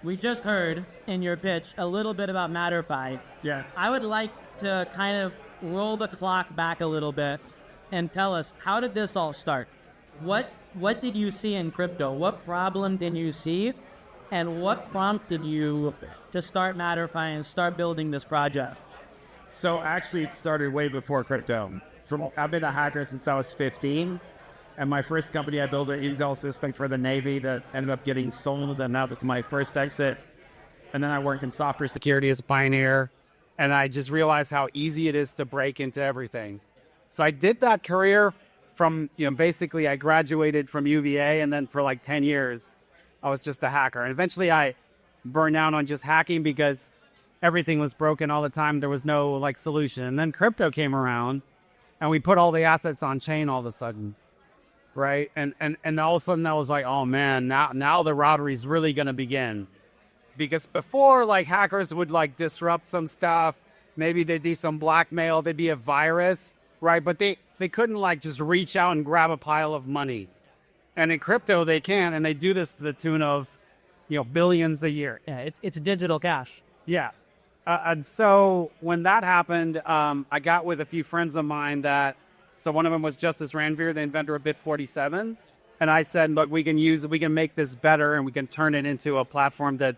we just heard in your pitch a little bit about MatterFi. Yes. I would like to kind of roll the clock back a little bit and tell us, how did this all start? What did you see in crypto? What problem did you see? And what prompted you to start MatterFi and start building this project? So actually, it started way before crypto. I've been a hacker since I was 15. And my first company, I built an Intel system for the Navy that ended up getting sold. And that was my first exit. And then I worked in software security as a pioneer. And I just realized how easy it is to break into everything. So I did that career from, basically I graduated from UVA, and then for like 10 years, I was just a hacker. And eventually I burned out on just hacking because everything was broken all the time. There was no like solution. And then crypto came around and we put all the assets on chain all of a sudden. Right. And all of a sudden I was like, oh man, now the robbery is really going to begin. Because before, like, hackers would like disrupt some stuff. Maybe they'd do some blackmail. There'd be a virus. Right. But they couldn't like just reach out and grab a pile of money. And in crypto, they can. And they do this to the tune of, billions a year. Yeah, it's digital cash. Yeah. And so when that happened, I got with a few friends of mine so one of them was Justice Ranveer, the inventor of Bit47. And I said, look, we can make this better and we can turn it into a platform that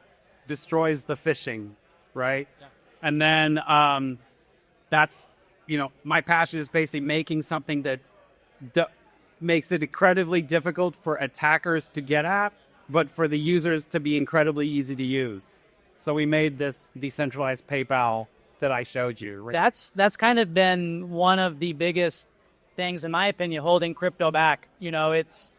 destroys the phishing, right? Yeah. And then that's, my passion is basically making something that makes it incredibly difficult for attackers to get at, but for the users to be incredibly easy to use. So we made this decentralized PayPal that I showed you. Right? That's kind of been one of the biggest things, in my opinion, holding crypto back. It's,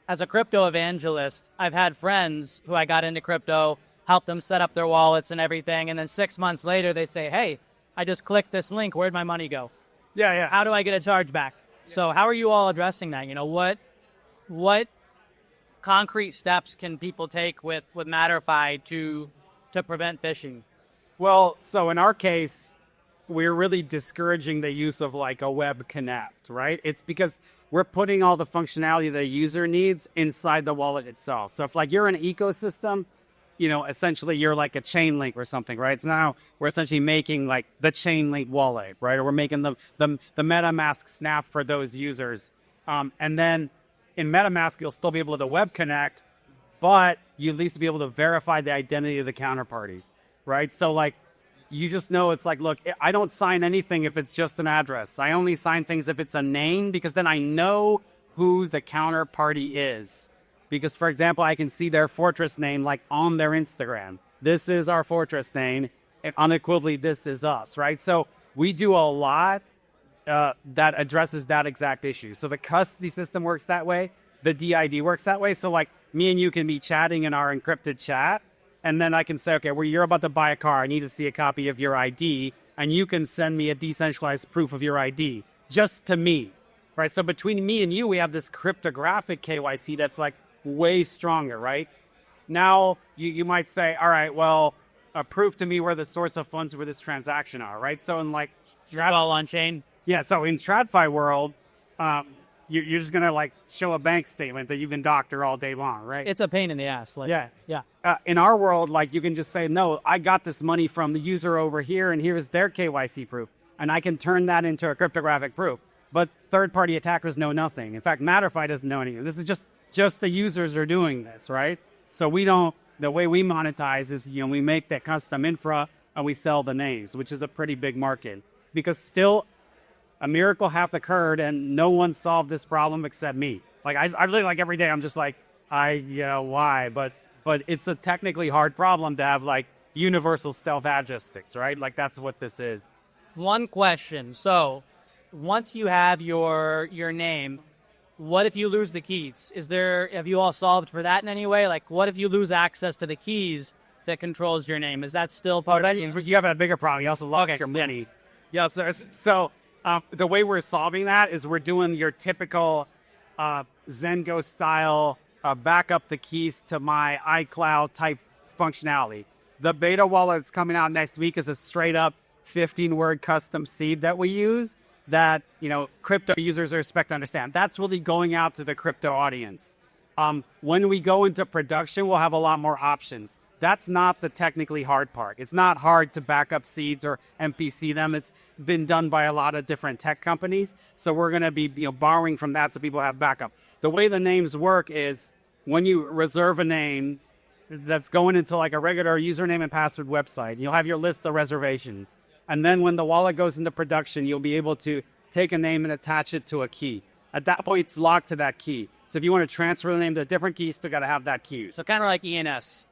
as a crypto evangelist, I've had friends who I got into crypto, helped them set up their wallets and everything, and then 6 months later they say, hey, I just clicked this link, where'd my money go? Yeah. How do I get a charge back? Yeah. So how are you all addressing that? What concrete steps can people take with MatterFi to prevent phishing? Well, so in our case, we're really discouraging the use of like a web connect, right? It's because we're putting all the functionality the user needs inside the wallet itself. So if like you're an ecosystem, essentially you're like a chain link or something, right? So now we're essentially making like the chain link wallet, right? Or we're making the MetaMask snap for those users. And then in MetaMask, you'll still be able to web connect, but you at least be able to verify the identity of the counterparty, right? So like, you just know it's like, look, I don't sign anything if it's just an address. I only sign things if it's a name, because then I know who the counterparty is. Because, for example, I can see their Fortress name like on their Instagram. This is our Fortress name, and unequivocally, this is us, right? So we do a lot that addresses that exact issue. So the custody system works that way. The DID works that way. So like me and you can be chatting in our encrypted chat. And then I can say, okay, well, you're about to buy a car. I need to see a copy of your ID. And you can send me a decentralized proof of your ID just to me, right? So between me and you, we have this cryptographic KYC that's like way stronger, right? Now you might say, all right, well, prove to me where the source of funds for this transaction are, right? So in like all on chain. Yeah. So in TradFi world, you're just going to like show a bank statement that you can doctor all day long, right? It's a pain in the ass. Yeah. In our world, like you can just say, no, I got this money from the user over here and here's their KYC proof. And I can turn that into a cryptographic proof. But third-party attackers know nothing. In fact, MatterFi doesn't know anything. This is just the users are doing this, right? So the way we monetize is, we make that custom infra and we sell the names, which is a pretty big market. Because still, a miracle hath occurred and no one solved this problem except me. Like I really like every day I'm just like, why? But it's a technically hard problem to have like universal stealth agistics, right? Like that's what this is. One question. So once you have your name, what if you lose the keys? Have you all solved for that in any way? Like what if you lose access to the keys that controls your name? Is that still part of it? You have a bigger problem. You also lost your money. Yeah, so the way we're solving that is we're doing your typical Zengo style back up the keys to my iCloud type functionality. The beta wallet that's coming out next week is a straight up 15-word custom seed that we use that, crypto users are expected to understand. That's really going out to the crypto audience. When we go into production, we'll have a lot more options. That's not the technically hard part. It's not hard to back up seeds or MPC them. It's been done by a lot of different tech companies. So we're going to be borrowing from that so people have backup. The way the names work is when you reserve a name that's going into like a regular username and password website, you'll have your list of reservations. And then when the wallet goes into production, you'll be able to take a name and attach it to a key. At that point, it's locked to that key. So if you want to transfer the name to a different key, you still got to have that key. So kind of like ENS.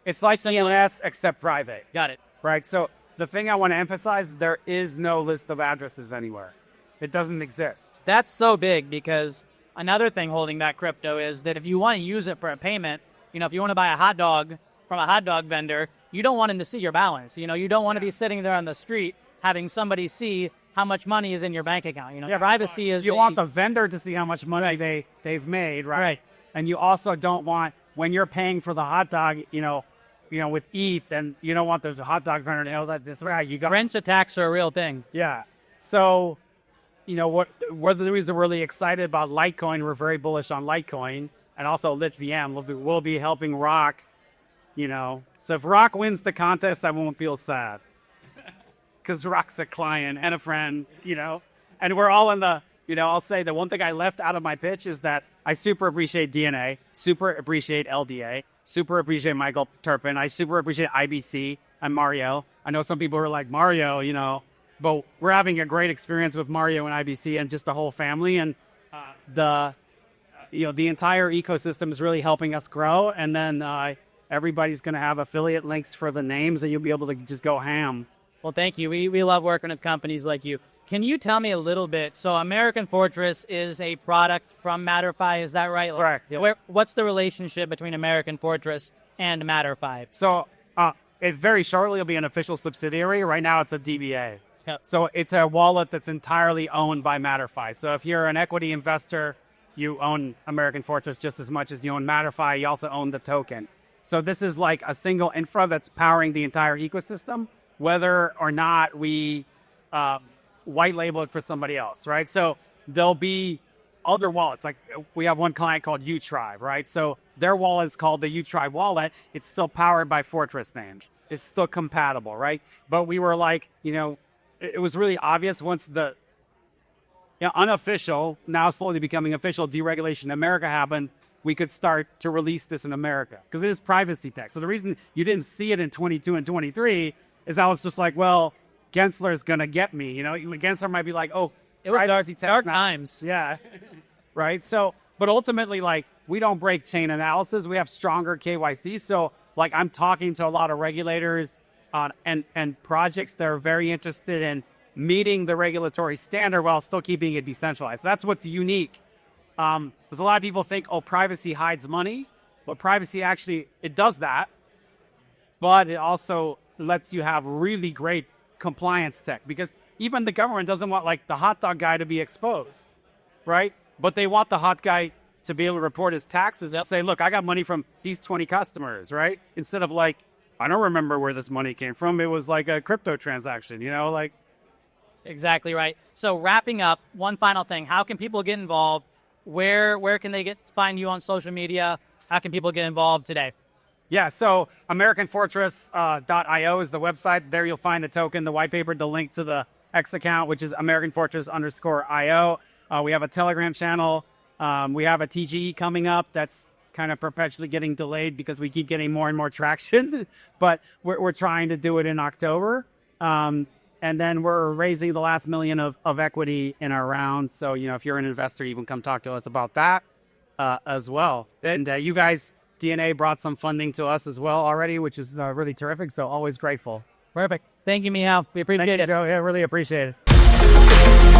It's like ENS except private. Got it. Right? So the thing I want to emphasize is there is no list of addresses anywhere. It doesn't exist. That's so big because another thing holding back crypto is that if you want to use it for a payment, if you want to buy a hot dog from a hot dog vendor, you don't want him to see your balance. You don't want to be sitting there on the street having somebody see how much money is in your bank account. Privacy is... You want the vendor to see how much money they've made, right? Right. And you also don't want, when you're paying for the hot dog, with ETH, and you don't want the hot dog vendor to know that this right. You got French attacks are a real thing. Yeah. So, one of the reasons we're really excited about Litecoin, we're very bullish on Litecoin, and also LitVM. We'll be helping Rock, So if Rock wins the contest, I won't feel sad. Because Rock's a client and a friend, And we're all in the, I'll say the one thing I left out of my pitch is that I super appreciate DNA, super appreciate LDA, super appreciate Michael Turpin. I super appreciate IBC and Mario. I know some people are like, Mario, but we're having a great experience with Mario and IBC and just the whole family. And the entire ecosystem is really helping us grow. And then everybody's going to have affiliate links for the names and you'll be able to just go ham. Well, thank you. We love working with companies like you. Can you tell me a little bit? So American Fortress is a product from MatterFi, is that right? Correct. Yeah. What's the relationship between American Fortress and MatterFi? So it very shortly will be an official subsidiary. Right now it's a DBA. Yep. So it's a wallet that's entirely owned by MatterFi. So if you're an equity investor, you own American Fortress just as much as you own MatterFi. You also own the token. So this is like a single infra that's powering the entire ecosystem, whether or not we white label it for somebody else, right? So there'll be other wallets. Like we have one client called UTribe, right? So their wallet is called the UTribe wallet. It's still powered by Fortress names. It's still compatible, right? But we were like, it was really obvious once the unofficial, now slowly becoming official deregulation in America happened, we could start to release this in America because it is privacy tech. So the reason you didn't see it in 22 and 23 is I was just like, well, Gensler's going to get me. Gensler might be like, oh, it was dark now. times. Yeah. Right. So, but ultimately, we don't break chain analysis. We have stronger KYC. So, I'm talking to a lot of regulators and projects that are very interested in meeting the regulatory standard while still keeping it decentralized. That's what's unique. Because a lot of people think, privacy hides money. But privacy actually, it does that. But it also lets you have really great compliance tech, because even the government doesn't want the hot dog guy to be exposed, right? But they want the hot guy to be able to report his taxes. They'll say, look, I got money from these 20 customers, right? Instead of I don't remember where this money came from. It was like a crypto transaction, Exactly right. So wrapping up, one final thing. How can people get involved? Where can they find you on social media? How can people get involved today? Yeah, so AmericanFortress.io is the website. There you'll find the token, the white paper, the link to the X account, which is AmericanFortress_IO. We have a Telegram channel. We have a TGE coming up that's kind of perpetually getting delayed because we keep getting more and more traction. But we're trying to do it in October. And then we're raising the last $1 million of equity in our round. So, if you're an investor, you can come talk to us about that as well. And you guys... DNA brought some funding to us as well already, which is really terrific. So always grateful. Perfect. Thank you, Mehow. We appreciate it. Yeah, really appreciate it.